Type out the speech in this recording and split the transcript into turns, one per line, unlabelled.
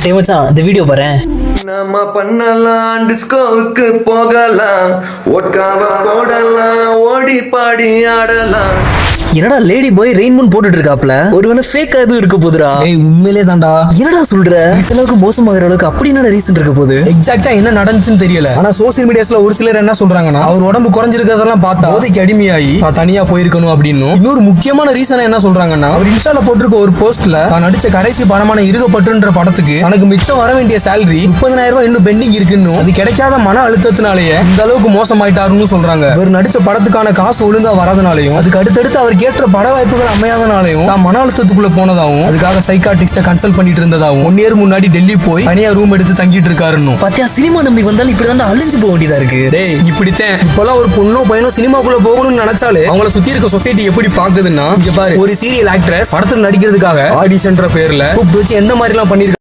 டேய் மச்சான் இந்த வீடியோ பாரேன்.
நாம பண்ணலாம் டிஸ்கோவுக்கு போகலாம், ஓட்காவ போடலாம், ஓடி பாடி ஆடலாம்.
என்னடா லேடி பாய் ரெயின் மூன் போட்டுட்டு இருக்காப்ல, ஒருவேளை ஃபேக் எதுவும் இருக்க போதுடா?
ஏய் உண்மையிலே தான்டா.
என்னடா சொல்ற? இந்த அளவுக்கு மோசமாகிற அளவுக்கு அப்படி என்ன ரீசன் இருக்க போகுது?
எக்ஸாக்ட்டா என்ன நடந்துச்சுன்னு தெரியல. ஆனா சோசியல் மீடியாஸ்ல ஒரு சிலர் என்ன சொல்றாங்கன்னா, அவர் உடம்பு குறைஞ்சிருக்கிறதெல்லாம் பார்த்தா போதைக்கு அடிமையாகி தனியா போயிருக்கணும் அப்படின்னு. இன்னொரு முக்கியமான ரீசன் என்ன சொல்றாங்கன்னா, அவர் இன்ஸ்டால போட்டிருக்க ஒரு போஸ்ட்ல தான் நடிச்ச கடைசி படமான இருகப்பட்டுன்ற படத்துக்கு தனக்கு மிச்சம் வர வேண்டிய சேலரி 30,000 ரூபாய் இன்னும் பெண்டிங் இருக்குன்னு, அது கிடைக்காத மன அழுத்தத்தினாலேயே இந்த அளவுக்கு மோசமாயிட்டாருன்னு சொல்றாங்க. இவர் நடிச்ச படத்துக்கான காசு ஒழுங்கா வராதனாலையும், அதுக்கு அடுத்தடுத்து அவருக்கு ஏற்ற பட வாய்ப்புகள் அமையாதனாலையும் தான் மன அழுத்தத்துக்குள்ள போனதாகவும், அதுக்காக சைக்காட்ரிஸ்ட கன்சல்ட் பண்ணிட்டு இருந்ததாகவும் 1 இயர் முன்னாடி டெல்லி போய் தனியா ரூம் எடுத்து தங்கிட்டு இருக்காருன்னு.
பத்தியா சினிமா நம்பி வந்தாலும் இப்படிதான் அழிஞ்சு போக வேண்டியதா இருக்கு.
டேய் இப்படித்தான் இப்பெல்லாம் ஒரு பொண்ணோ பையனோ சினிமாக்குள்ள போகணும்னு நினைச்சாலே அவங்கள சுத்தி இருக்க சொசைட்டி எப்படி பாக்குதுன்னா, இங்க பாரு, ஒரு சீரியல் ஆக்ட்ரஸ் படத்துல நடிக்கிறதுக்காக ஆடிஷன்ற பேர்ல கூப்பிட்டு வச்சு எந்த மாதிரி எல்லாம் பண்ணிருக்காங்க.